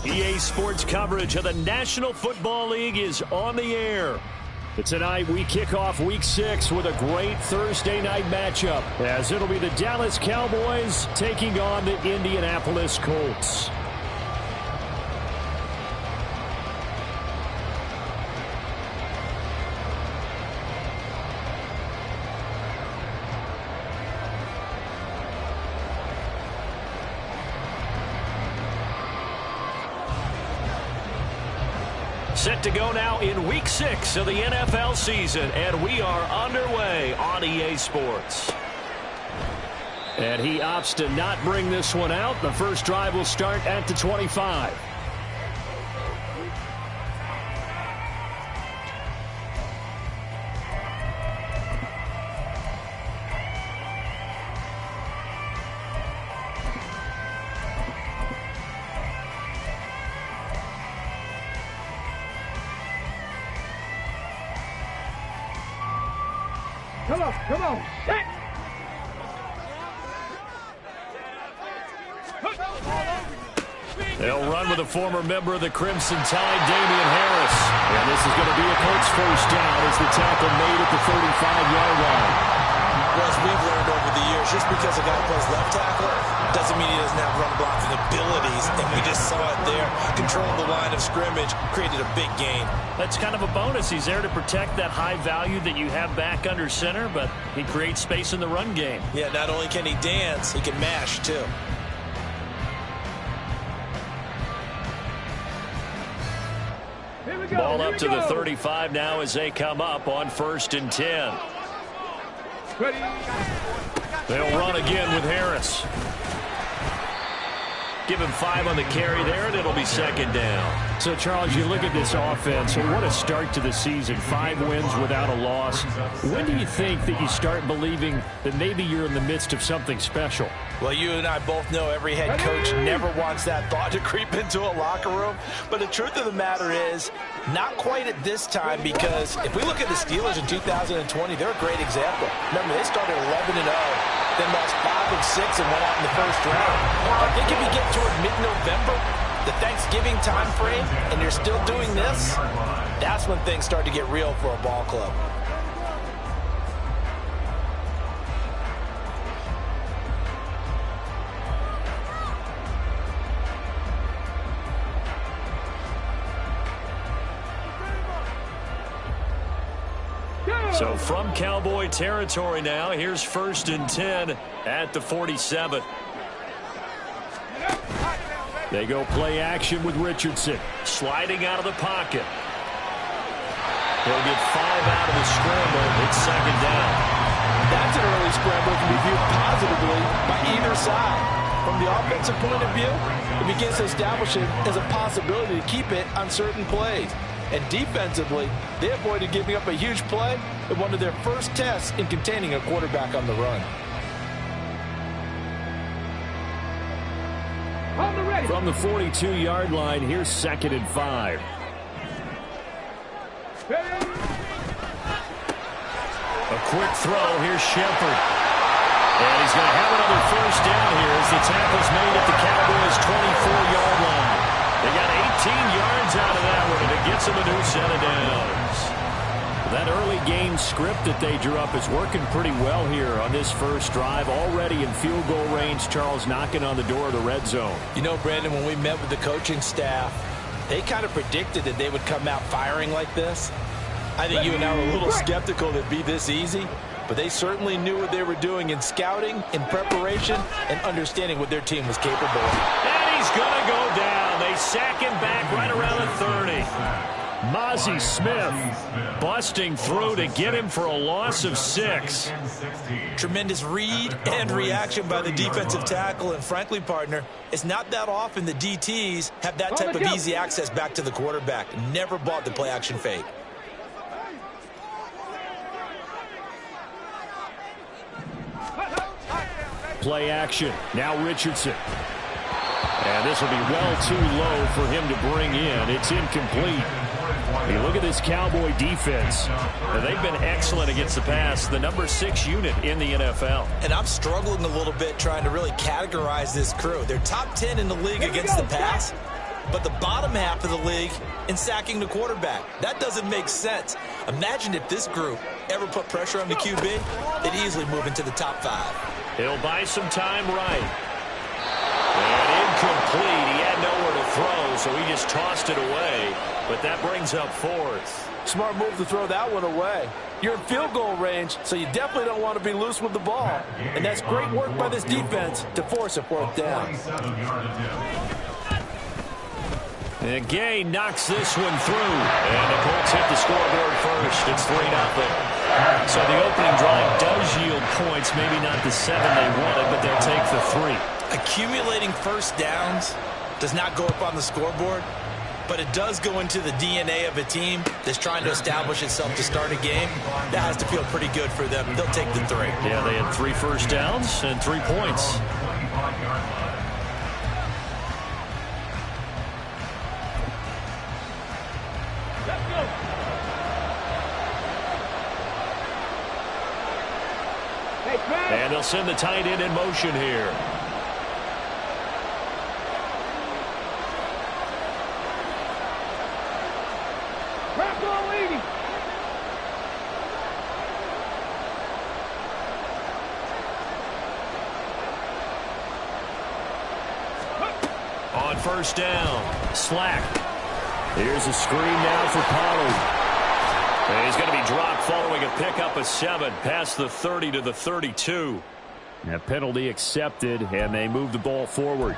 EA Sports coverage of the National Football League is on the air. Tonight, we kick off Week 6 with a great Thursday night matchup, as it'll be the Dallas Cowboys taking on the Indianapolis Colts. Set to go now in Week 6 of the NFL season, and we are underway on EA Sports. And he opts to not bring this one out. The first drive will start at the 25. Come on, set! They'll run with a former member of the Crimson Tide, Damian Harris. And this is going to be a Colts first down as the tackle made at the 35-yard line. Well, as we've learned over the years, just because a guy plays left tackle doesn't mean he doesn't have run blocking abilities, and we just saw it there. Controlling the line of scrimmage, created a big gain. That's kind of a bonus. He's there to protect that high value that you have back under center, but he creates space in the run game. Yeah, not only can he dance, he can mash, too. Ball up to the 35 now as they come up on 1st and 10. They'll run again with Harris. Give him 5 on the carry there, and it'll be 2nd down. So, Charles, you look at this offense, and what a start to the season. 5 wins without a loss. When do you think that you start believing that maybe you're in the midst of something special? Well, you and I both know every head coach never wants that thought to creep into a locker room. But the truth of the matter is, not quite at this time, because if we look at the Steelers in 2020, they're a great example. Remember, they started 11-0, then lost 5 of 6 and went out in the first round. I think if you get toward mid-November, the Thanksgiving time frame, and you're still doing this, that's when things start to get real for a ball club. So from Cowboy territory now, here's 1st and 10 at the 47. They go play action with Richardson, sliding out of the pocket. He'll get 5 out of the scramble. It's 2nd down. That's an early scramble that can be viewed positively by either side. From the offensive point of view, it begins to establish it as a possibility to keep it on certain plays. And defensively, they avoided giving up a huge play in one of their first tests in containing a quarterback on the run. From the 42-yard line, here's 2nd and 5. A quick throw. Here's Shepard. And he's going to have another first down here as the tackle's made at the Cowboys' 24-yard line. They got 18 yards out of that one, and it gets them a new set of downs. That early game script that they drew up is working pretty well here on this first drive. Already in field goal range, Charles knocking on the door of the red zone. You know, Brandon, when we met with the coaching staff, they kind of predicted that they would come out firing like this. I think you and I were a little skeptical that it'd be this easy, but they certainly knew what they were doing in scouting, in preparation, and understanding what their team was capable of. And he's going to go down. They sack him back right around the 30. Mozzie Smith busting through to get him for a loss of 6. Tremendous read and reaction by the defensive tackle, and frankly, partner, it's not that often the DTs have that type of easy access back to the quarterback. Never bought the play action fake. Play action. Now Richardson. And this will be well too low for him to bring in. It's incomplete. You look at this Cowboy defense. They've been excellent against the pass. The number 6 unit in the NFL. And I'm struggling a little bit trying to really categorize this crew. They're top 10 in the league against the pass. but the bottom half of the league in sacking the quarterback. That doesn't make sense. Imagine if this group ever put pressure on the QB, they'd easily move into the top 5. He'll buy some time right. And incomplete. He had nowhere to throw, so he just tossed it away. But that brings up 4th. Smart move to throw that one away. You're in field goal range, so you definitely don't want to be loose with the ball. And that's great work by this defense to force a 4th down. And Gay knocks this one through. And the Colts hit the scoreboard first. It's 3-0. So the opening drive does yield points. Maybe not the 7 they wanted, but they'll take the 3. Accumulating first downs does not go up on the scoreboard, but it does go into the DNA of a team that's trying to establish itself to start a game. That has to feel pretty good for them. They'll take the 3. Yeah, they had 3 first downs and 3 points. And they'll send the tight end in motion here. On first down, Slack. Here's a screen now for Pollard. And he's going to be dropped following a pickup of 7 past the 30 to the 32. That penalty accepted, and they move the ball forward.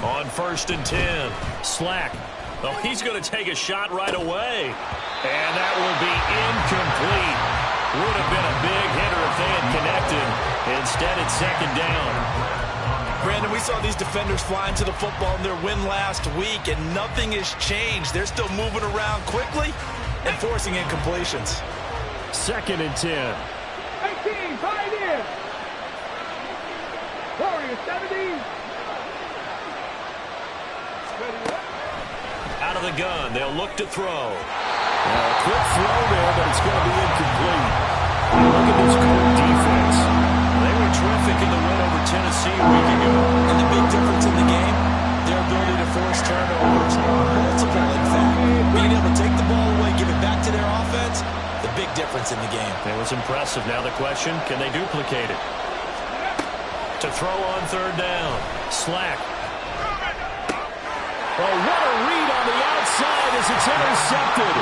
On first and 10, Slack. Oh, he's going to take a shot right away. And that will be incomplete. Would have been a big hitter if they had connected. Instead, it's second down. Brandon, we saw these defenders flying to the football in their win last week, and nothing has changed. They're still moving around quickly and forcing incompletions. Second and 10. 18, Pioneer. Warrior 70. Out of the gun, they'll look to throw. A quick throw there, but it's going to be incomplete. Look at this Colt defense. They were terrific in the win over Tennessee a week ago. And the big difference in the game, their ability to force turnovers, multiple in fact. Being able to take the ball away, give it back to their offense, the big difference in the game. It was impressive. Now the question, can they duplicate it? To throw on third down, Slack. Oh, what a read on the outside as it's intercepted.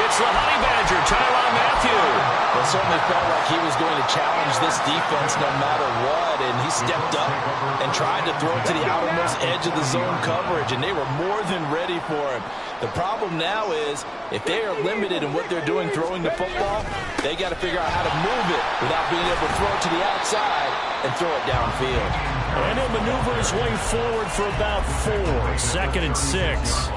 It's the Honey Badger, Tyrann Mathieu. It certainly felt like he was going to challenge this defense no matter what, and he stepped up and tried to throw it to the outermost edge of the zone coverage, and they were more than ready for him. The problem now is, if they are limited in what they're doing throwing the football, they got to figure out how to move it without being able to throw it to the outside and throw it downfield. And he'll maneuver his way forward for about 4. Second and 6.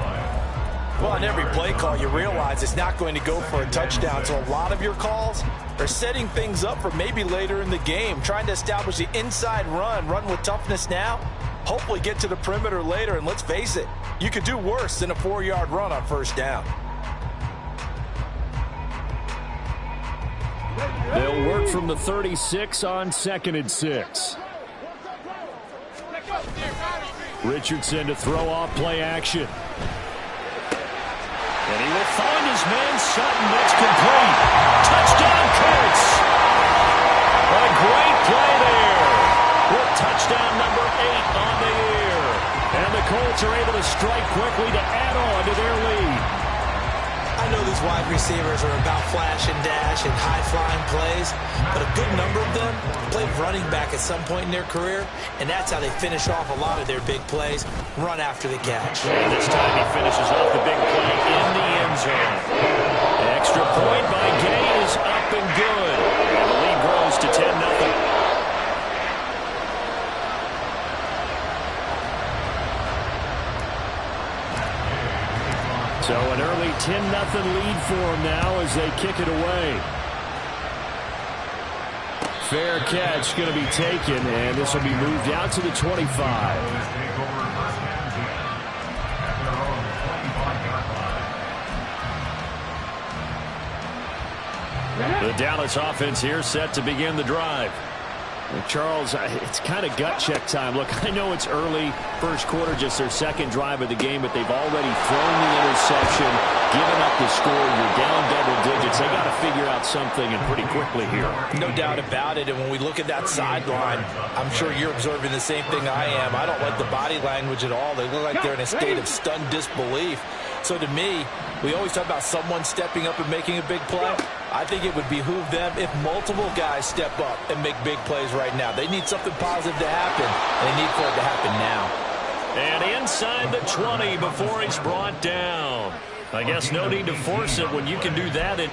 Well, on every play call, you realize it's not going to go for a touchdown. So a lot of your calls are setting things up for maybe later in the game, trying to establish the inside run with toughness now, hopefully get to the perimeter later. And let's face it, you could do worse than a 4-yard run on first down. They'll work from the 36 on second and 6. Richardson to throw off play action. And he will find his man Sutton. That's complete. Touchdown, Colts. A great play there. With touchdown number 8 on the year. And the Colts are able to strike quickly to add on to their lead. I know these wide receivers are about flash and dash and high-flying plays, but a good number of them played running back at some point in their career, and that's how they finish off a lot of their big plays, run after the catch. And this time he finishes off the big play in the end zone. Extra point by Gay is up and good. And the lead grows to 10-0. 10-0 lead for them now as they kick it away. Fair catch going to be taken, and this will be moved out to the 25. The Dallas offense here set to begin the drive. Charles, it's kind of gut check time. Look, I know it's early, first quarter, just their second drive of the game, but they've already thrown the interception, given up the score. You're down double digits. They got to figure out something, and pretty quickly here. No doubt about it, and when we look at that sideline, I'm sure you're observing the same thing I am. I don't like the body language at all. They look like they're in a state of stunned disbelief. So to me, we always talk about someone stepping up and making a big play. I think it would behoove them if multiple guys step up and make big plays right now. They need something positive to happen, and they need for it to happen now. And inside the 20 before he's brought down. I guess no need to force it when you can do that.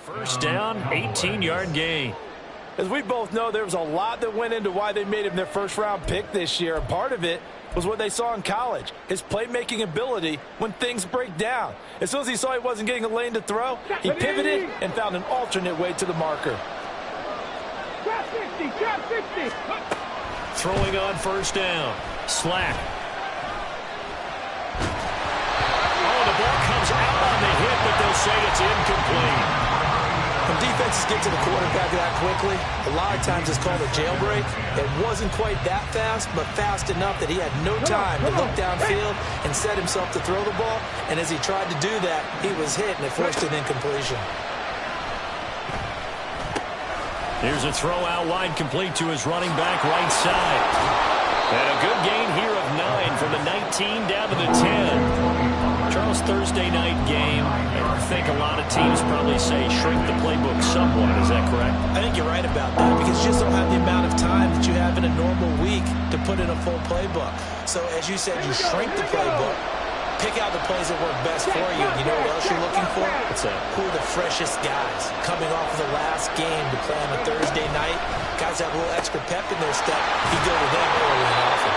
First down, 18-yard gain. As we both know, there was a lot that went into why they made him their first-round pick this year, and part of it was what they saw in college, his playmaking ability when things break down. As soon as he saw he wasn't getting a lane to throw, he pivoted and found an alternate way to the marker. Drop 50, drop 50. Throwing on first down. Slack. Oh, the ball comes out on the hit, but they'll say it's incomplete. When defenses get to the quarterback that quickly, a lot of times it's called a jailbreak. It wasn't quite that fast, but fast enough that he had no time to look downfield and set himself to throw the ball. And as he tried to do that, he was hit, and it forced an incompletion. Here's a throw out wide, complete to his running back right side. And a good gain here of 9 from the 19 down to the 10. Charles, Thursday night game. I think a lot of teams probably say shrink the playbook somewhat. Is that correct? I think you're right about that because you just don't have the amount of time that you have in a normal week to put in a full playbook. So as you said, you shrink the playbook, pick out the plays that work best for you. And you know what else you're looking for? What's that? Who are the freshest guys coming off of the last game to play on a Thursday night? Guys have a little extra pep in their step. You go to them early and often.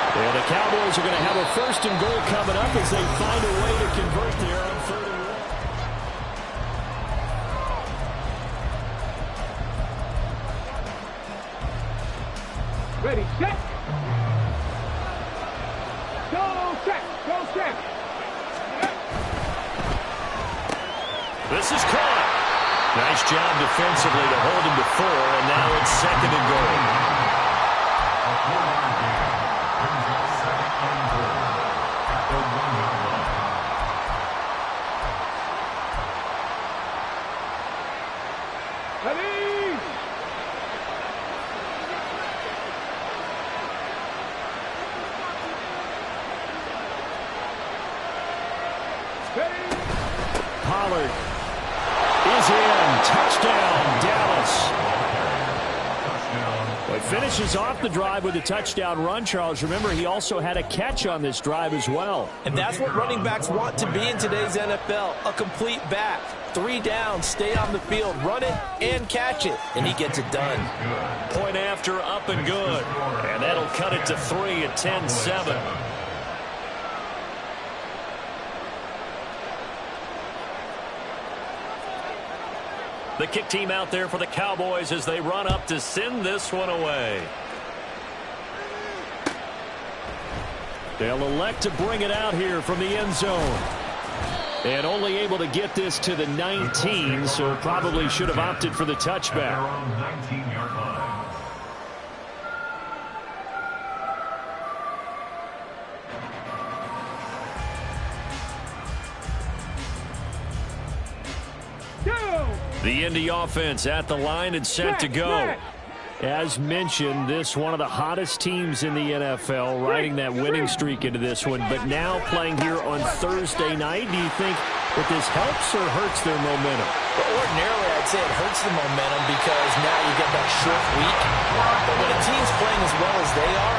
Yeah, the Cowboys are going to have a first and goal coming up as they find a way to convert there on 3rd and 1. Ready, set. Go check, go check. This is caught. Nice job defensively to hold him to 4, and now it's 2nd and goal. Pollard is in. Touchdown, Dallas. Well, he finishes off the drive with a touchdown run, Charles. Remember, he also had a catch on this drive as well. And that's what running backs want to be in today's NFL, a complete back. 3 downs, stay on the field, run it, and catch it, and he gets it done. Point after, up and good. And that'll cut it to 3 at 10-7. The kick team out there for the Cowboys as they run up to send this one away. They'll elect to bring it out here from the end zone. And only able to get this to the 19, so probably should have opted for the touchback. The Indy offense at the line and set to go. As mentioned, this one of the hottest teams in the NFL, riding that winning streak into this one, but now playing here on Thursday night. Do you think that this helps or hurts their momentum? Well, ordinarily, I'd say it hurts the momentum because now you get that short week. But when a team's playing as well as they are,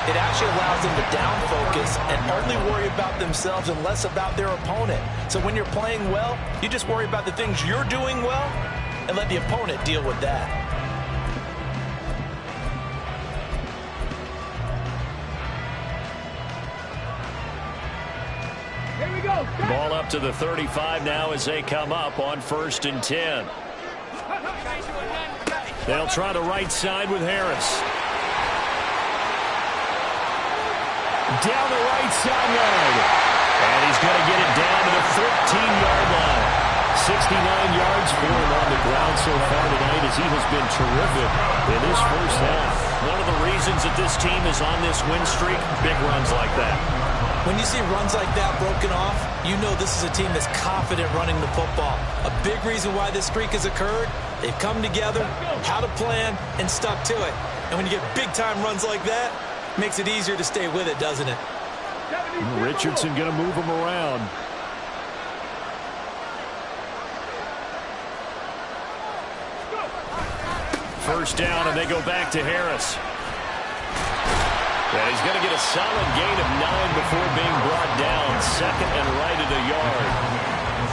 it actually allows them to down focus and only worry about themselves and less about their opponent. So when you're playing well, you just worry about the things you're doing well and let the opponent deal with that. Here we go. Ball up to the 35 now as they come up on 1st and 10. They'll try the right side with Harris. Down the right sideline. And he's going to get it down to the 13-yard line. 69 yards for him on the ground so far tonight as he has been terrific in this first half. One of the reasons that this team is on this win streak, big runs like that. When you see runs like that broken off, you know this is a team that's confident running the football. A big reason why this streak has occurred, they've come together, had a plan, and stuck to it. And when you get big-time runs like that, makes it easier to stay with it, doesn't it? Richardson going to move him around. First down, and they go back to Harris. And he's going to get a solid gain of 9 before being brought down. 2nd and right at a yard.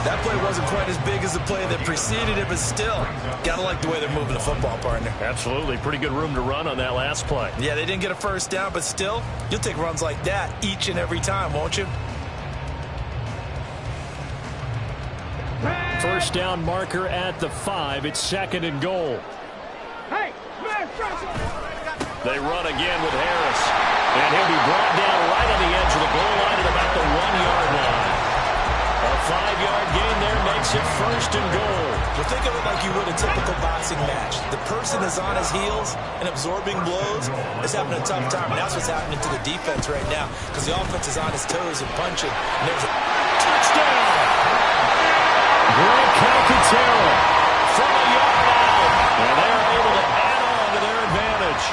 That play wasn't quite as big as the play that preceded it, but still, got to like the way they're moving the football, partner. Absolutely. Pretty good room to run on that last play. Yeah, they didn't get a first down, but still, you'll take runs like that each and every time, won't you? First down marker at the 5. It's 2nd and goal. Hey, man, they run again with Harris. And he'll be brought down right on the edge of the goal line at about the 1-yard line. A 5-yard gain there makes it 1st and goal. Well, think of it like you would a typical boxing match. The person is on his heels and absorbing blows is having a tough time. And that's what's happening to the defense right now because the offense is on his toes and punching. And there's a touchdown. Greg Calcaterra from a yard out. And they're able to add on to their advantage.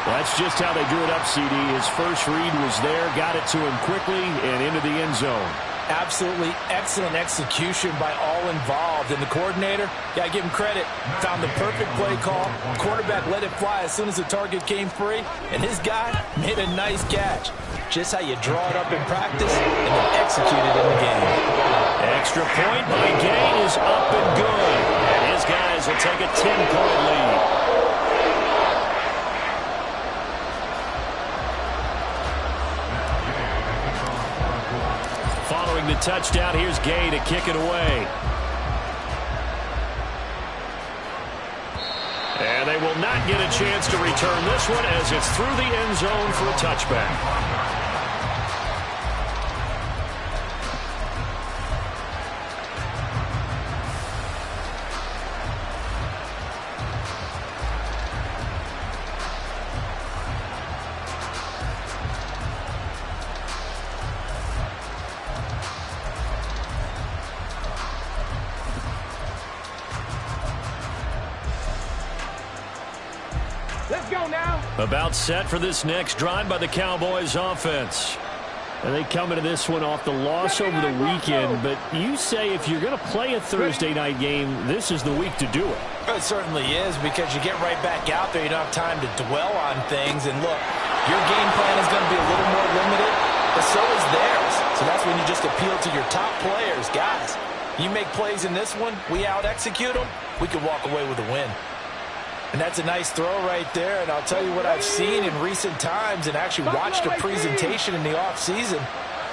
That's just how they drew it up, CD. His first read was there, got it to him quickly, and into the end zone. Absolutely excellent execution by all involved. And the coordinator, yeah, give him credit, found the perfect play call. Quarterback let it fly as soon as the target came free, and his guy made a nice catch. Just how you draw it up in practice and then execute it in the game. Extra point by Gay is up and good. And his guys will take a 10-point lead. Following the touchdown, here's Gay to kick it away. And they will not get a chance to return this one as it's through the end zone for a touchback. Let's go now. About set for this next drive by the Cowboys offense. And they come into this one off the loss over the weekend, but you say if you're going to play a Thursday night game, this is the week to do it. It certainly is, because you get right back out there. You don't have time to dwell on things. And look, your game plan is going to be a little more limited, but so is theirs. So that's when you just appeal to your top players. Guys, you make plays in this one, we out-execute them, we can walk away with a win. And that's a nice throw right there. And I'll tell you what I've seen in recent times and actually watched a presentation in the offseason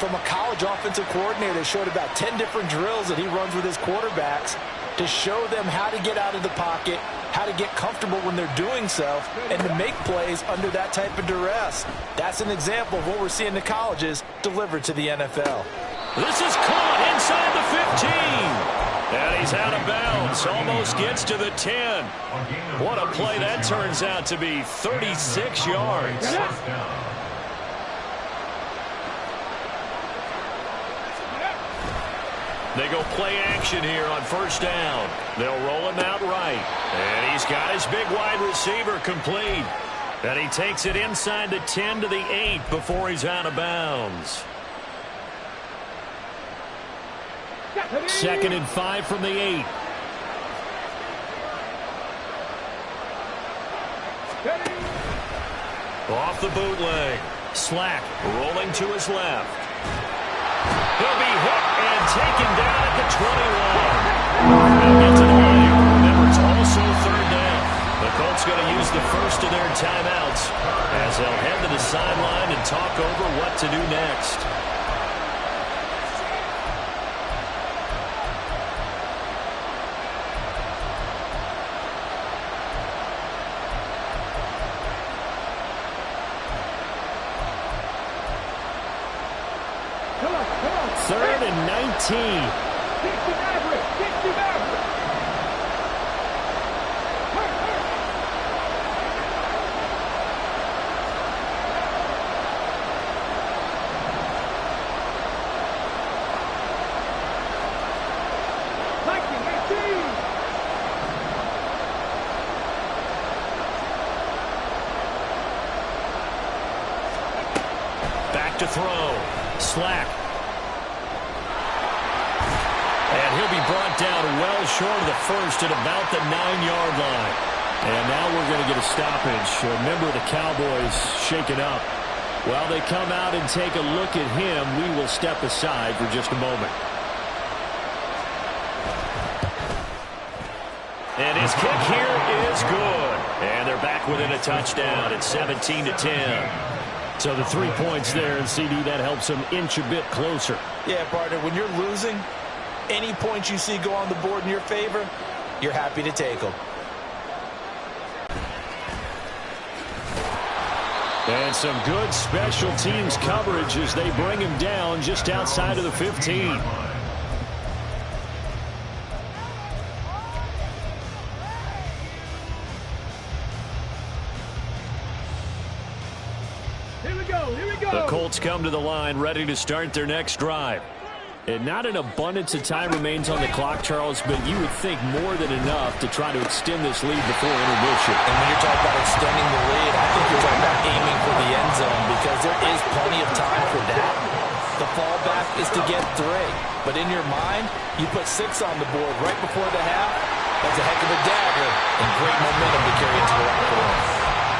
from a college offensive coordinator that showed about 10 different drills that he runs with his quarterbacks to show them how to get out of the pocket, how to get comfortable when they're doing so, and to make plays under that type of duress. That's an example of what we're seeing the colleges deliver to the NFL. This is caught inside the 15. And he's out of bounds. Almost gets to the 10. What a play that turns out to be. 36 yards. They go play action here on first down. They'll roll him out right. And he's got his big wide receiver complete. And he takes it inside the 10 to the 8 before he's out of bounds. 2nd and 5 from the 8. Off the bootleg. Slack rolling to his left. He'll be hit and taken down at the 21. They'll get to the line. Remember, it's also 3rd down. The Colts going to use the first of their timeouts as they'll head to the sideline and talk over what to do next. Third and 19. Back to throw. Slack. And he'll be brought down well short of the first at about the 9-yard line. And now we're going to get a stoppage. A member of the Cowboys shaken up. While they come out and take a look at him, we will step aside for just a moment. And his kick here is good. And they're back within a touchdown at 17-10. So the 3 points there, and CD, that helps them inch a bit closer. Yeah, partner, when you're losing, any points you see go on the board in your favor, you're happy to take them. And some good special teams coverage as they bring him down just outside of the 15. Here we go. The Colts come to the line ready to start their next drive. And not an abundance of time remains on the clock, Charles, but you would think more than enough to try to extend this lead before intermission. And when you're talking about extending the lead, I think you're talking about aiming for the end zone, because there is plenty of time for that. The fallback is to get 3. But in your mind, you put 6 on the board right before the half. That's a heck of a dagger and great momentum to carry into the locker room.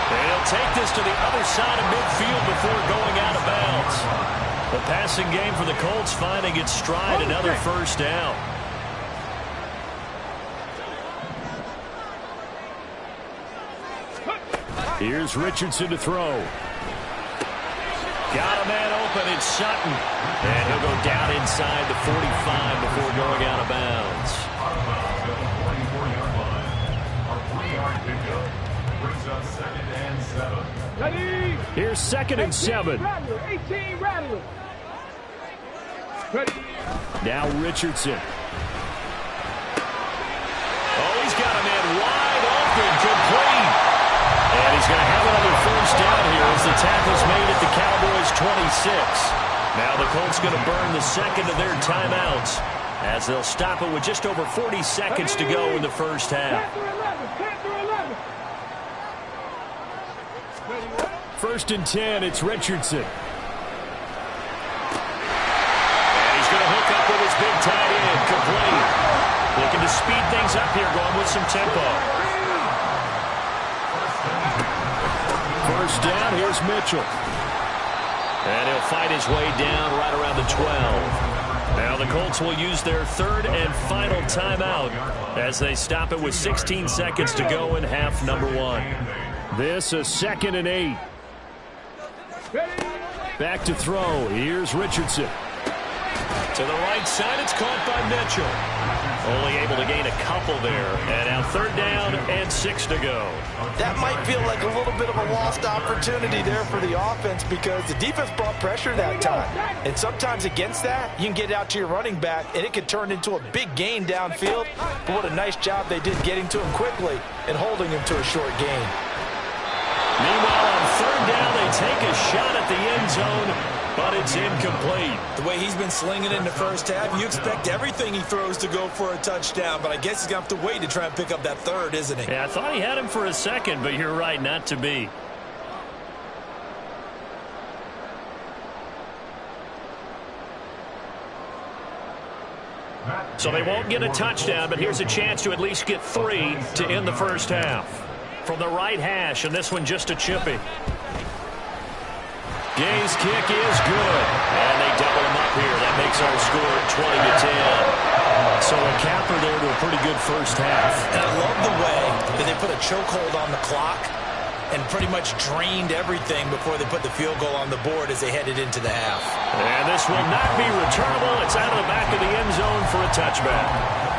And he'll take this to the other side of midfield before going out of bounds. The passing game for the Colts finding its stride, another first down. Here's Richardson to throw. Got a man open, it's Sutton. And he'll go down inside the 45 before going out of bounds. Here's 2nd and 7. 18 Rattler. Now Richardson. Oh, he's got a man wide open, complete. And he's going to have another first down here as the tackle's made at the Cowboys' 26. Now the Colts going to burn the second of their timeouts as they'll stop it with just over 40 seconds to go in the first half. 10-11. 1st and 10, it's Richardson. Looking to speed things up here, going with some tempo. First down, here's Mitchell. And he'll fight his way down right around the 12. Now the Colts will use their third and final timeout as they stop it with 16 seconds to go in half number one. This is 2nd and 8. Back to throw. Here's Richardson. To the right side, it's caught by Mitchell. Only able to gain a couple there. And now 3rd down and 6 to go. That might feel like a little bit of a lost opportunity there for the offense because the defense brought pressure that time. And sometimes against that, you can get out to your running back, and it could turn into a big gain downfield. But what a nice job they did getting to him quickly and holding him to a short gain. Meanwhile, on 3rd down, they take a shot at the end zone, but it's incomplete. The way he's been slinging in the first half, you expect everything he throws to go for a touchdown, but I guess he's going to have to wait to try and pick up that 3rd, isn't he? Yeah, I thought he had him for a second, but you're right, not to be. So they won't get a touchdown, but here's a chance to at least get 3 to end the first half. From the right hash, and this one just a chippy. Gay's kick is good. And they double him up here. That makes our score 20-10. So a capper there to a pretty good first half. And I love the way that they put a chokehold on the clock and pretty much drained everything before they put the field goal on the board as they headed into the half. And this will not be returnable. It's out of the back of the end zone for a touchback.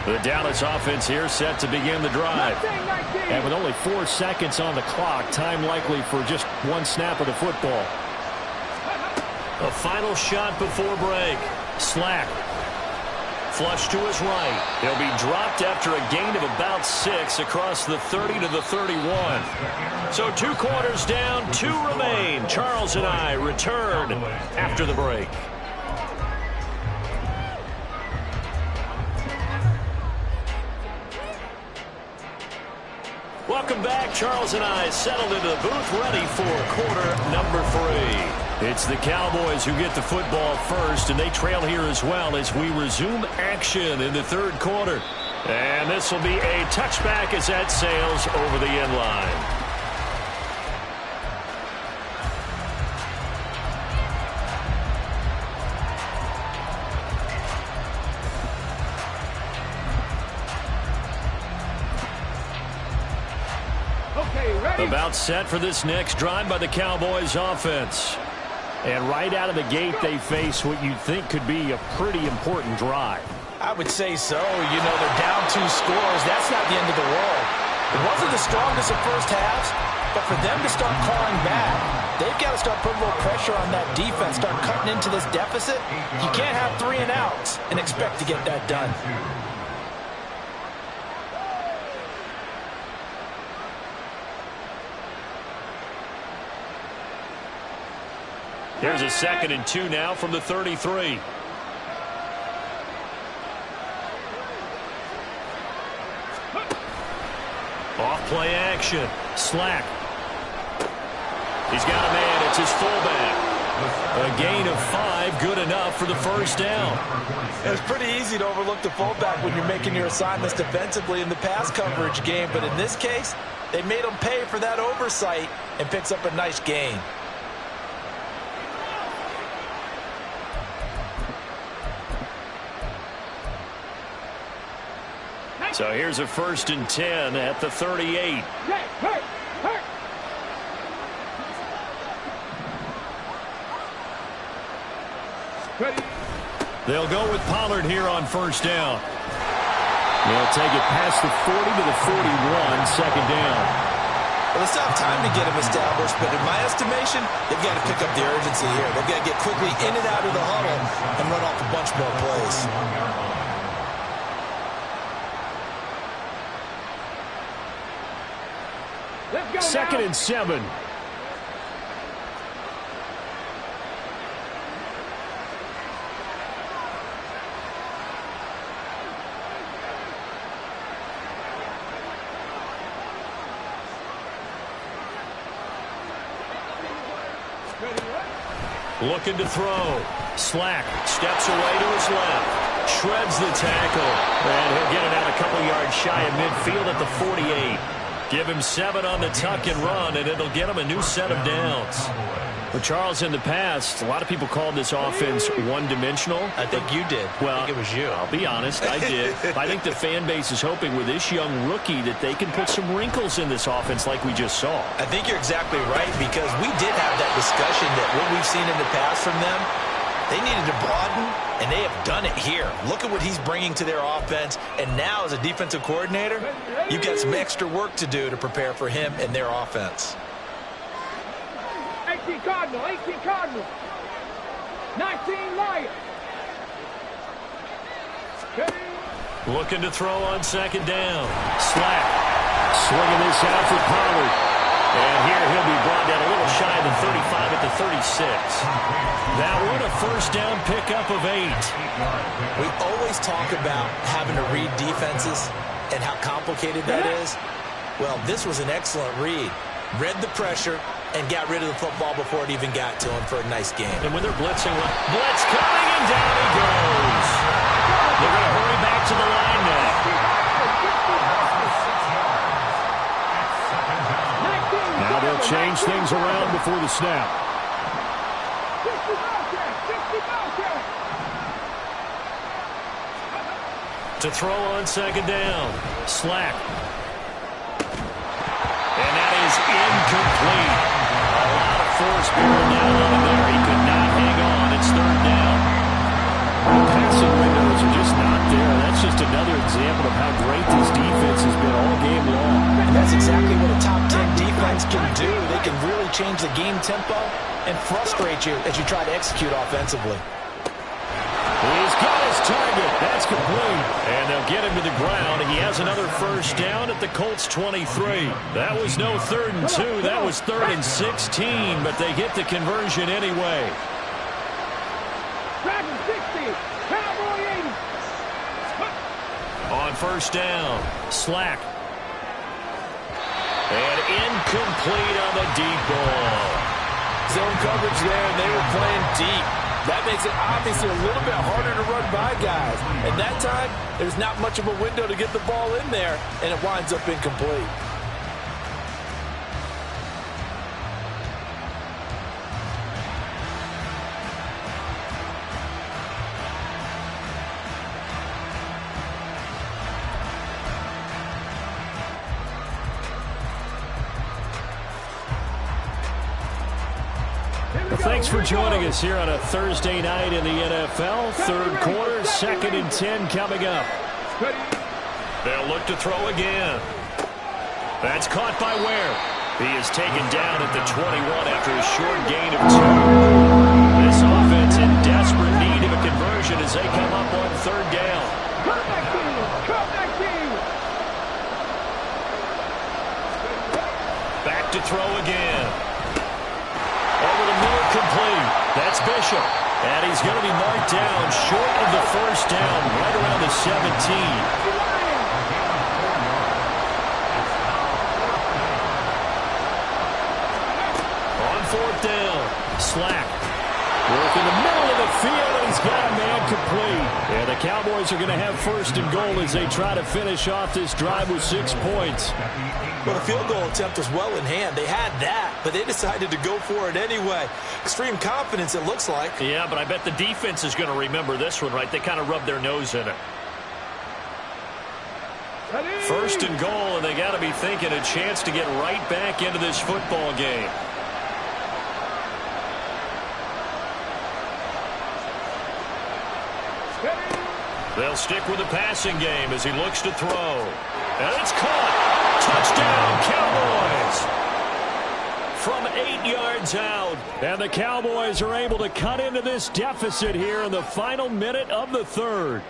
The Dallas offense here set to begin the drive. And with only 4 seconds on the clock, time likely for just one snap of the football. A final shot before break. Slack. Flush to his right. He'll be dropped after a gain of about 6 across the 30 to the 31. So 2 quarters down, 2 remain. Charles and I return after the break. Welcome back. Charles and I settled into the booth ready for quarter number 3. It's the Cowboys who get the football first, and they trail here as well as we resume action in the 3rd quarter. And this will be a touchback as that sails over the end line. About set for this next drive by the Cowboys offense. And right out of the gate, they face what you'd think could be a pretty important drive. I would say so. You know, they're down 2 scores. That's not the end of the world. It wasn't the strongest of first halves, but for them to start calling back, they've got to start putting a little pressure on that defense, start cutting into this deficit. You can't have 3 and outs and expect to get that done. Here's a 2nd and 2 now from the 33. Off play action. Slack. He's got a man. It's his fullback. A gain of 5, good enough for the first down. It's pretty easy to overlook the fullback when you're making your assignments defensively in the pass coverage game, but in this case, they made him pay for that oversight and picks up a nice gain. So here's a 1st and 10 at the 38. They'll go with Pollard here on 1st down. They'll take it past the 40 to the 41, 2nd down. Well, they still have time to get him established, but in my estimation, they've got to pick up the urgency here. They've got to get quickly in and out of the huddle and run off a bunch more plays. 2nd and 7. Looking to throw. Slack steps away to his left. Shreds the tackle. And he'll get it out a couple yards shy of midfield at the 48. Give him 7 on the tuck and run, and it'll get him a new set of downs. Well, Charles, in the past, a lot of people called this offense one-dimensional. I think you did. Well, I think it was you. I'll be honest, I did. I think the fan base is hoping with this young rookie that they can put some wrinkles in this offense like we just saw. I think you're exactly right, because we did have that discussion that what we've seen in the past from them, they needed to broaden, and they have done it here. Look at what he's bringing to their offense, and now as a defensive coordinator, you've got some extra work to do to prepare for him and their offense. 18 Cardinal, 18 Cardinal. 19 Lions. Looking to throw on second down. Slack. Swinging this out for Pollard. And here he'll be brought down a little shy of the 35 at the 36. That one a first down pickup of 8. We always talk about having to read defenses and how complicated that is. Well, this was an excellent read. Read the pressure and got rid of the football before it even got to him for a nice game. And when they're blitzing, blitz coming, and down he goes. They're going to hurry back to the line now. Now they'll change things around before the snap. To throw on second down. Slack. And that is incomplete. A lot of force bearing down on him there. He could not hang on. It's third down. The passing windows are just not there. That's just another example of how great this defense has been all game long. And that's exactly what a top 10 defense can do. They can really change the game tempo and frustrate you as you try to execute offensively. He's got his target. That's complete. And they'll get him to the ground. He has another first down at the Colts 23. That was no 3rd and 2. That was 3rd and 16. But they get the conversion anyway. Dragon 60. Cowboy 80. On first down. Slack. And incomplete on the deep ball. Zone coverage there, and they were playing deep. That makes it obviously a little bit harder to run by guys. At that time, there's not much of a window to get the ball in there, and it winds up incomplete. Thanks for joining us here on a Thursday night in the NFL. Third quarter, 2nd and 10 coming up. They'll look to throw again. That's caught by Ware. He is taken down at the 21 after a short gain of 2. This offense in desperate need of a conversion as they come up on third down. Come back team. Come back team. Back to throw again. Over the middle, complete. That's Bishop. And he's going to be marked down short of the first down, right around the 17. On fourth down, Slack. Work in the middle of the field, and he's got a man complete. And the Cowboys are going to have first and goal as they try to finish off this drive with 6 points. Well, the field goal attempt was well in hand. They had that, but they decided to go for it anyway. Extreme confidence, it looks like. Yeah, but I bet the defense is going to remember this one, right? They kind of rubbed their nose in it. First and goal, and they got to be thinking a chance to get right back into this football game. They'll stick with the passing game as he looks to throw. And it's caught. Touchdown, Cowboys! From 8 yards out. And the Cowboys are able to cut into this deficit here in the final minute of the third.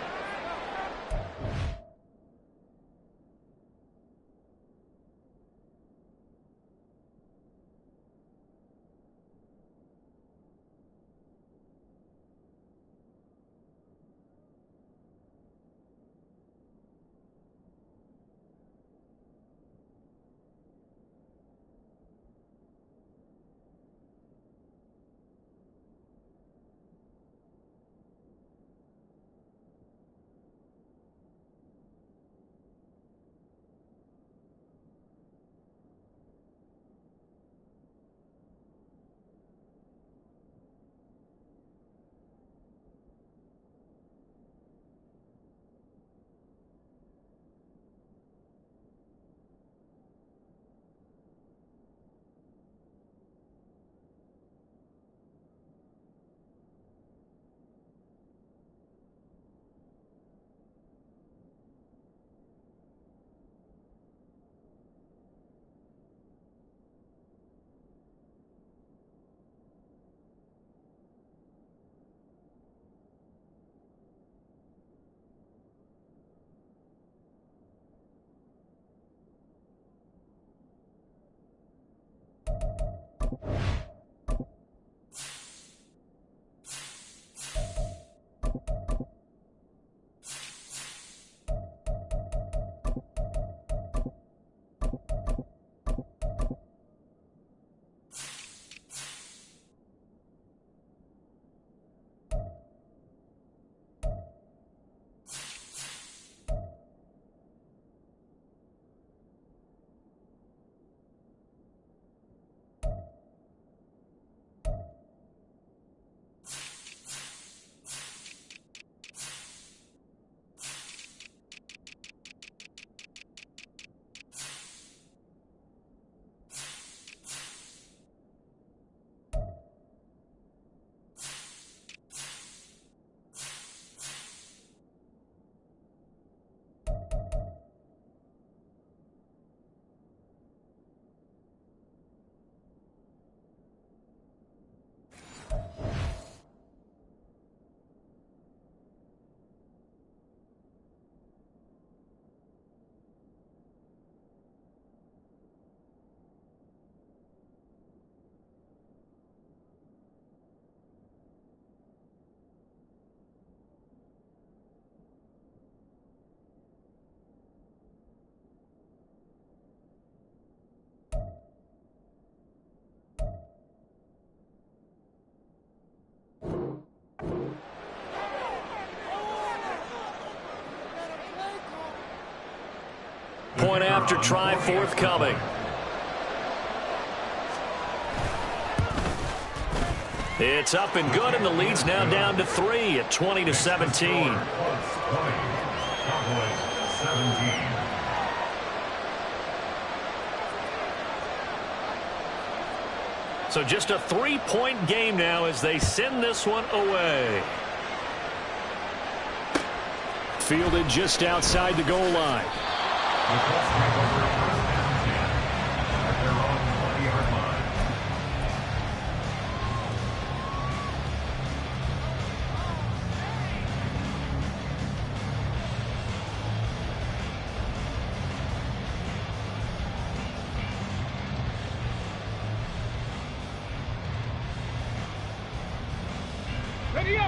Point after try forthcoming. It's up and good, and the lead's now down to 3 at 20-17. So just a 3-point game now as they send this one away. Fielded just outside the goal line.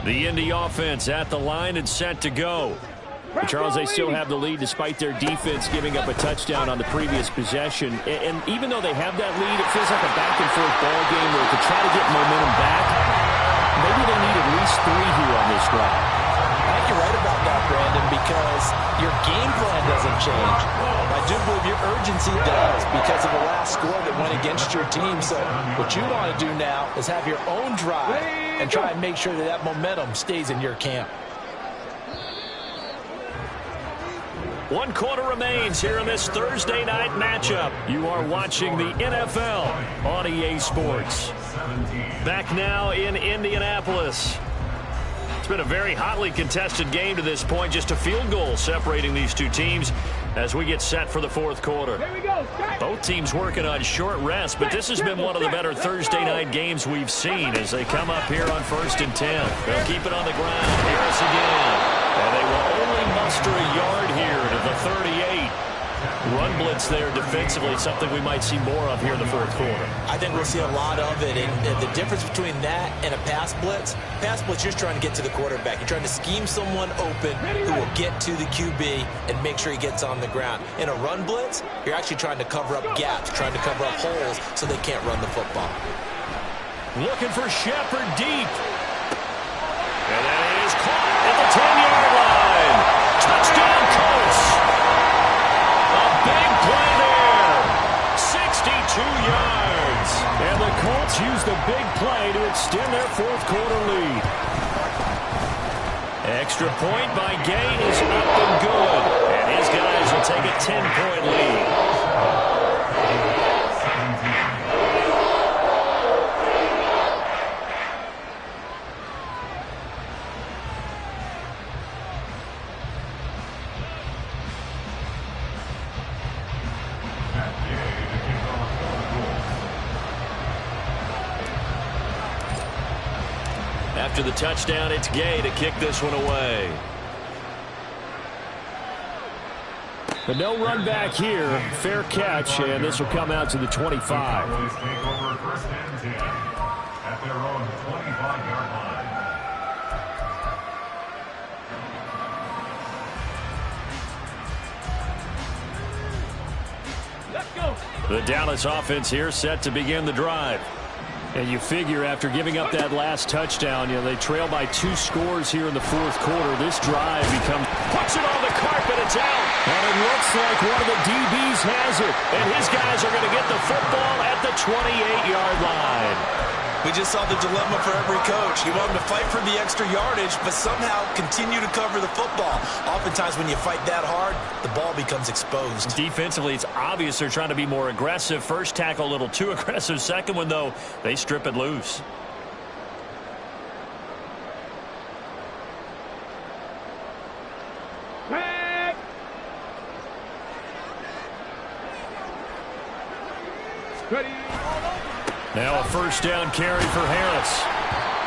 The Indy offense at the line and set to go. Charles, they still have the lead despite their defense giving up a touchdown on the previous possession. And even though they have that lead, it feels like a back-and-forth ball game where to try to get momentum back, maybe they need at least 3 here on this drive. I think you're right about that, Brandon, because your game plan doesn't change. I do believe your urgency does because of the last score that went against your team. So what you want to do now is have your own drive and try and make sure that that momentum stays in your camp. 1 quarter remains here in this Thursday night matchup. You are watching the NFL on EA Sports. Back now in Indianapolis. It's been a very hotly contested game to this point. Just a field goal separating these two teams as we get set for the 4th quarter. Both teams working on short rest, but this has been one of the better Thursday night games we've seen as they come up here on 1st and 10. They'll keep it on the ground. Harris again. And they will only muster a yard here to the 38. Run blitz there defensively, something we might see more of here in the 4th quarter. I think we'll see a lot of it. And the difference between that and a pass blitz, you're just trying to get to the quarterback. You're trying to scheme someone open who will get to the QB and make sure he gets on the ground. In a run blitz, you're actually trying to cover up gaps, trying to cover up holes so they can't run the football. Looking for Shepard deep. And that is caught at the 10-yard line. Touchdown, Colts. A big play there. 62 yards. And the Colts use the big play to extend their 4th quarter lead. Extra point by Gay is up and good. And his guys will take a 10-point lead. After the touchdown, it's Gay to kick this one away. But no run back here. Fair catch, and this will come out to the 25. Let's go. The Dallas offense here set to begin the drive. And you figure after giving up that last touchdown, they trail by 2 scores here in the 4th quarter. This drive becomes, puts it on the carpet, it's out. And it looks like one of the DBs has it. And his guys are going to get the football at the 28-yard line. We just saw the dilemma for every coach. You want them to fight for the extra yardage, but somehow continue to cover the football. Oftentimes when you fight that hard, the ball becomes exposed. Defensively, it's obvious they're trying to be more aggressive. First tackle a little too aggressive. Second one, though, they strip it loose. Ready. Now a first down carry for Harris.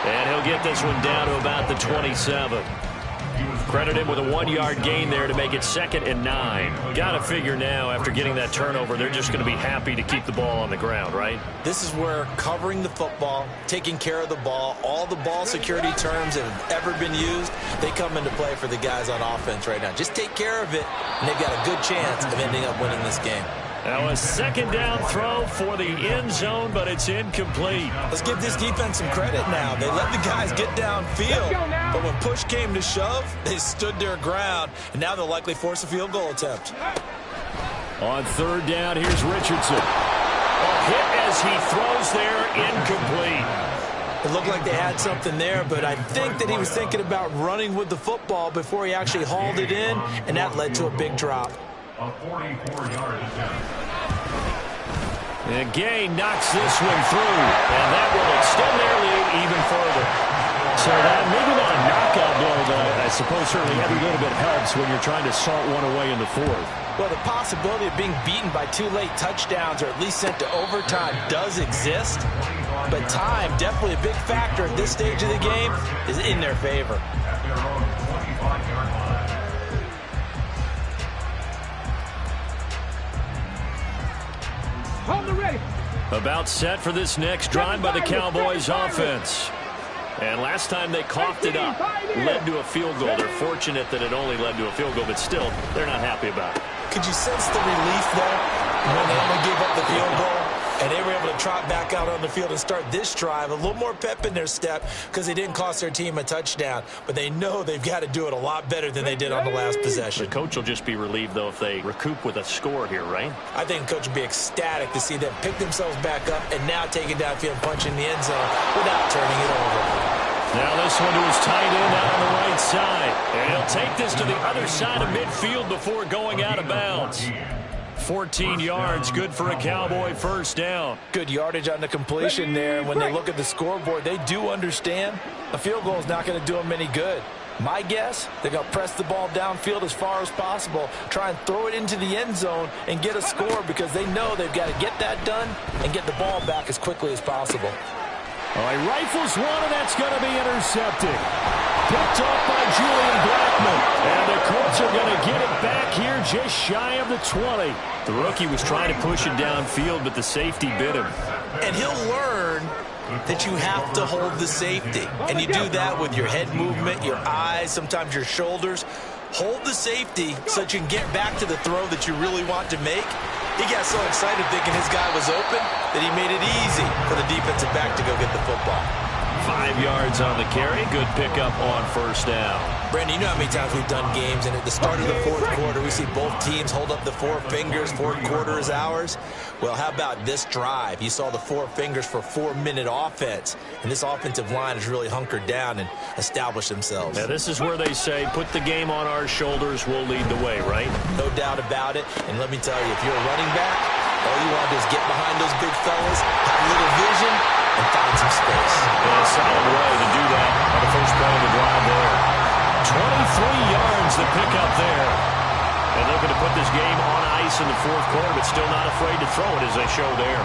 And he'll get this one down to about the 27. Credit him with a 1-yard gain there to make it 2nd and 9. Got to figure now after getting that turnover, they're just going to be happy to keep the ball on the ground, right? This is where covering the football, taking care of the ball, all the ball security terms that have ever been used, they come into play for the guys on offense right now. Just take care of it, and they've got a good chance of ending up winning this game. Now a 2nd down throw for the end zone, but it's incomplete. Let's give this defense some credit now. They let the guys get downfield, but when push came to shove, they stood their ground, and now they'll likely force a field goal attempt. On third down, here's Richardson. A hit as he throws there, incomplete. It looked like they had something there, but I think that he was thinking about running with the football before he actually hauled it in, and that led to a big drop. A 44-yard attempt. And Gay knocks this one through, and that will extend their lead even further. So that maybe not a knockout blow, but I suppose certainly every little bit helps when you're trying to salt one away in the fourth. Well, the possibility of being beaten by 2 late touchdowns or at least sent to overtime does exist, but time, definitely a big factor at this stage of the game, is in their favor. At their own 25-yard line. Hold the ready. About set for this next drive by the Cowboys offense. And last time they coughed it up, led to a field goal. They're fortunate that it only led to a field goal, but still, they're not happy about it. Could you sense the relief there when they only gave up the field goal and they were able to trot back out on the field and start this drive? A little more pep in their step because they didn't cost their team a touchdown, but they know they've got to do it a lot better than they did on the last possession. The coach will just be relieved, though, if they recoup with a score here, right? I think the coach will be ecstatic to see them pick themselves back up and now take it downfield and punch in the end zone without turning it over. Now this one to his tight end out on the right side. And he'll take this to the other side of midfield before going out of bounds. 14 yards, good for a Cowboy first down. Good yardage on the completion there. When they look at the scoreboard, they do understand a field goal is not going to do them any good. My guess, they're going to press the ball downfield as far as possible, try and throw it into the end zone and get a score because they know they've got to get that done and get the ball back as quickly as possible. All right, rifles one, and that's going to be intercepted. Picked off by Julian Blackman. And the Colts are going to get it back here just shy of the 20. The rookie was trying to push it downfield, but the safety bit him. And he'll learn that you have to hold the safety. And you do that with your head movement, your eyes, sometimes your shoulders. Hold the safety so that you can get back to the throw that you really want to make. He got so excited thinking his guy was open that he made it easy for the defensive back to go get the football. 5 yards on the carry. Good pickup on first down. Brandon, you know how many times we've done games, and at the start of the fourth quarter, we see both teams hold up the 4 fingers, fourth quarter is ours. Well, how about this drive? You saw the 4 fingers for 4-minute offense, and this offensive line has really hunkered down and established themselves. Now, this is where they say, put the game on our shoulders, we'll lead the way, right? No doubt about it, and let me tell you, if you're a running back, all you want to do is get behind those big fellas, have a little vision, and find some space. And a solid way to do that on the first play of the drive there. 23 yards to pick up there. And looking to put this game on ice in the fourth quarter, but still not afraid to throw it as they show there.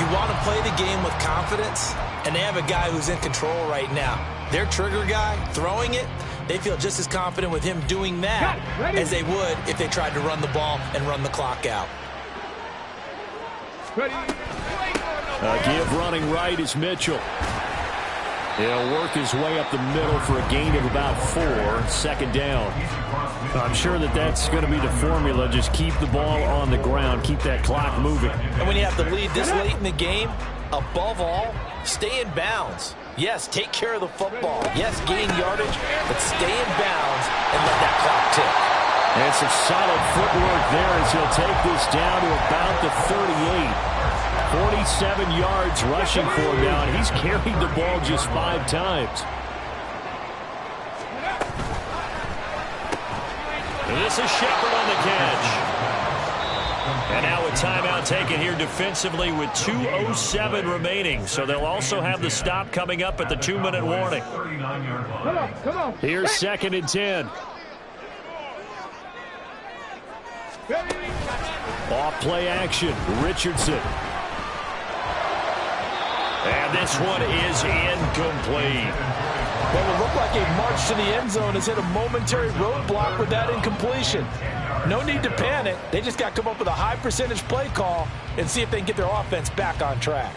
You want to play the game with confidence, and they have a guy who's in control right now. Their trigger guy, throwing it, they feel just as confident with him doing that as they would if they tried to run the ball and run the clock out. Give running right is Mitchell. He'll work his way up the middle for a gain of about 4, second down. I'm sure that that's going to be the formula. Just keep the ball on the ground, keep that clock moving. And when you have the lead this late in the game, above all, stay in bounds. Yes, take care of the football. Yes, gain yardage, but stay in bounds and let that clock tick. And some solid footwork there as he'll take this down to about the 38. 47 yards rushing for him now, and he's carried the ball just 5 times. And this is Shepard on the catch. And now a timeout taken here defensively with 2:07 remaining. So they'll also have the stop coming up at the 2-minute warning. Come on. Here's 2nd and 10. Off play action, Richardson. And this one is incomplete. Well, it looked like a march to the end zone has hit a momentary roadblock with that incompletion. No need to panic. They just got to come up with a high percentage play call and see if they can get their offense back on track.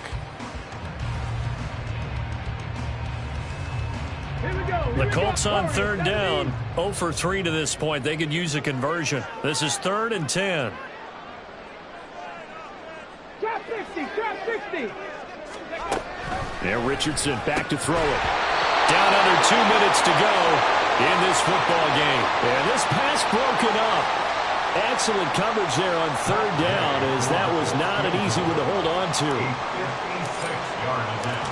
The Colts on 3rd down, 0 for 3 to this point. They could use a conversion. This is 3rd and 10. Drop 60. There, Richardson back to throw it. Down under 2 minutes to go in this football game. And this pass broken up. Excellent coverage there on third down, as that was not an easy one to hold on to. 56-yard attempt.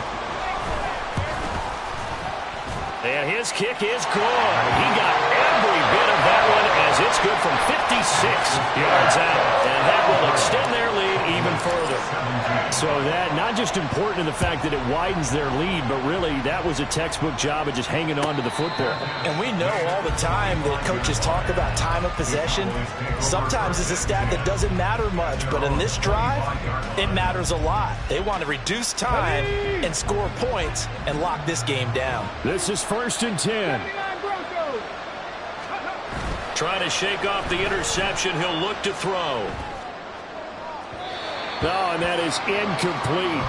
And his kick is good. He got every bit of that one, as it's good from 56 yards out. And that will extend their lead even further. So that not just important in the fact that it widens their lead, but really that was a textbook job of just hanging on to the football. And we know all the time that coaches talk about time of possession. Sometimes it's a stat that doesn't matter much, but in this drive, it matters a lot. They want to reduce time and score points and lock this game down. This is 1st and 10. Trying to shake off the interception. He'll look to throw. Oh, and that is incomplete.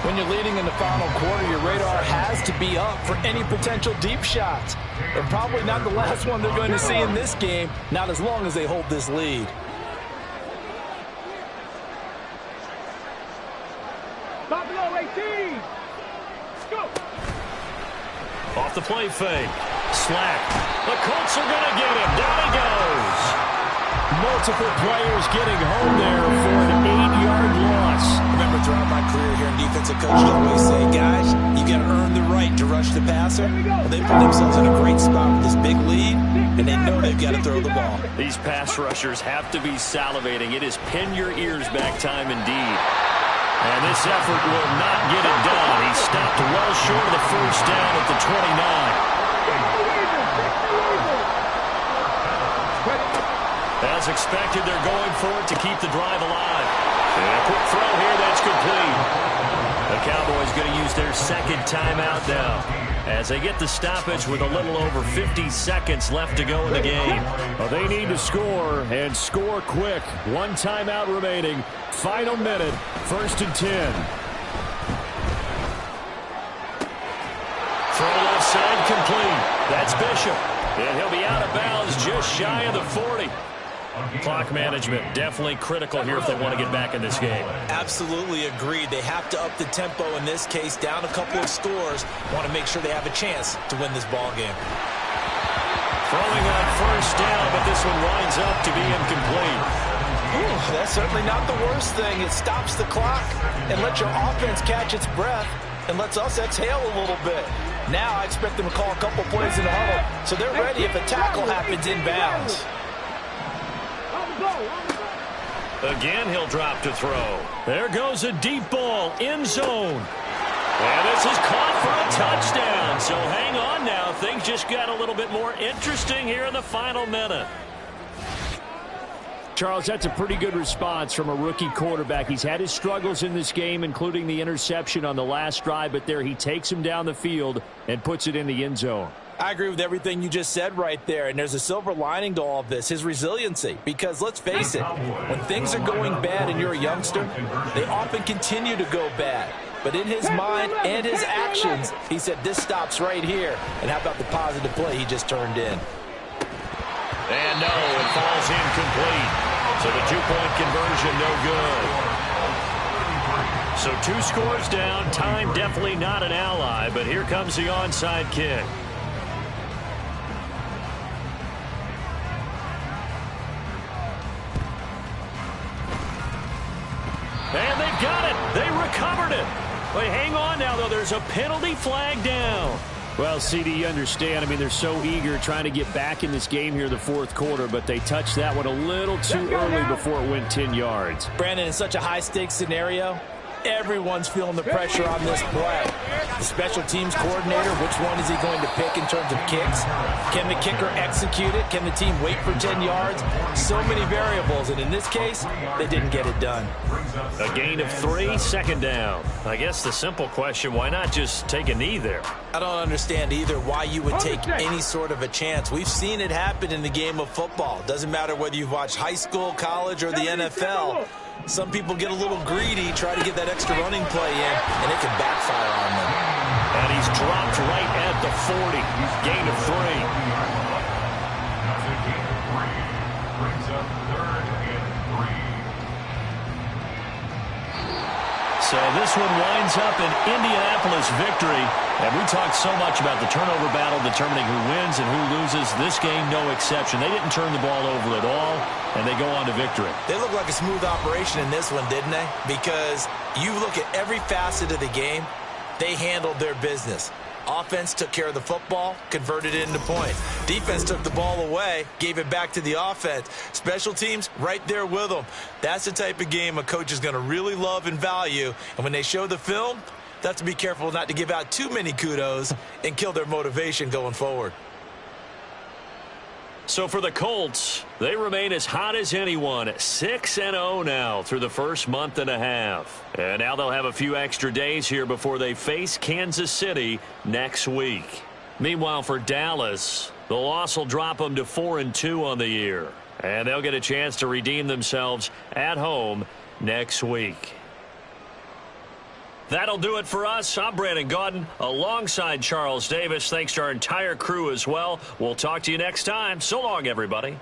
When you're leading in the final quarter, your radar has to be up for any potential deep shots. And probably not the last one they're going to see in this game, not as long as they hold this lead. Buffalo 18. Go. Off the play fake. Slack. The Colts are going to get him. Down he goes. Multiple players getting home there for an 8-yard loss. Remember, throughout my career here in defensive coaches always say, guys, you got to earn the right to rush the passer. Well, they put themselves in a great spot with this big lead, and they know they've got to throw the ball. These pass rushers have to be salivating. It is pin your ears back time indeed. And this effort will not get it done. He stopped well short of the first down at the 29. As expected, they're going for it to keep the drive alive. And a quick throw here, that's complete. The Cowboys going to use their second timeout now, as they get the stoppage with a little over 50 seconds left to go in the game. Well, they need to score, and score quick. One timeout remaining. Final minute, 1st and 10. Throw left side complete. That's Bishop. And he'll be out of bounds just shy of the 40. Clock management definitely critical here if they want to get back in this game. Absolutely agreed. They have to up the tempo in this case, down a couple of scores. Want to make sure they have a chance to win this ball game. Throwing on first down, but this one winds up to be incomplete. That's certainly not the worst thing. It stops the clock and lets your offense catch its breath and lets us exhale a little bit. Now I expect them to call a couple plays in the huddle so they're ready if a tackle happens inbounds. Again, he'll drop to throw. There goes a deep ball, end zone. And this is caught for a touchdown. So hang on now. Things just got a little bit more interesting here in the final minute. Charles, that's a pretty good response from a rookie quarterback. He's had his struggles in this game, including the interception on the last drive, but there he takes him down the field and puts it in the end zone. I agree with everything you just said right there, and there's a silver lining to all of this, his resiliency. Because let's face it, when things are going bad and you're a youngster, they often continue to go bad. But in his mind and his actions, he said, this stops right here. And how about the positive play he just turned in? And no, it falls incomplete. So the two-point conversion, no good. So 2 scores down. Time definitely not an ally, but here comes the onside kick. And they've got it. They recovered it. But hang on now, though. There's a penalty flag down. Well, CD, you understand. I mean, they're so eager trying to get back in this game here in the fourth quarter, but they touched that one a little too early before it went 10 yards. Brandon, in such a high-stakes scenario, everyone's feeling the pressure on this play. The special teams coordinator, which one is he going to pick in terms of kicks? Can the kicker execute it? Can the team wait for 10 yards? So many variables, and in this case, they didn't get it done. A gain of 3, 2nd down. I guess the simple question, why not just take a knee there? I don't understand either why you would take any sort of a chance. We've seen it happen in the game of football. Doesn't matter whether you've watched high school, college, or the NFL. Some people get a little greedy, try to get that extra running play in, and it can backfire on them. And he's dropped right at the 40. Gain of 3. That's a gain of 3. Brings up 3rd and 3. So this one winds up an Indianapolis victory. And we talked so much about the turnover battle determining who wins and who loses. This game, no exception. They didn't turn the ball over at all, and they go on to victory. They look like a smooth operation in this one, didn't they? Because you look at every facet of the game, they handled their business. Offense took care of the football, converted it into points. Defense took the ball away, gave it back to the offense. Special teams, right there with them. That's the type of game a coach is going to really love and value. And when they show the film, they have to be careful not to give out too many kudos and kill their motivation going forward. So for the Colts, they remain as hot as anyone, 6-0 now through the first month and a half. And now they'll have a few extra days here before they face Kansas City next week. Meanwhile, for Dallas, the loss will drop them to 4-2 on the year. And they'll get a chance to redeem themselves at home next week. That'll do it for us. I'm Brandon Gaudin alongside Charles Davis. Thanks to our entire crew as well. We'll talk to you next time. So long, everybody.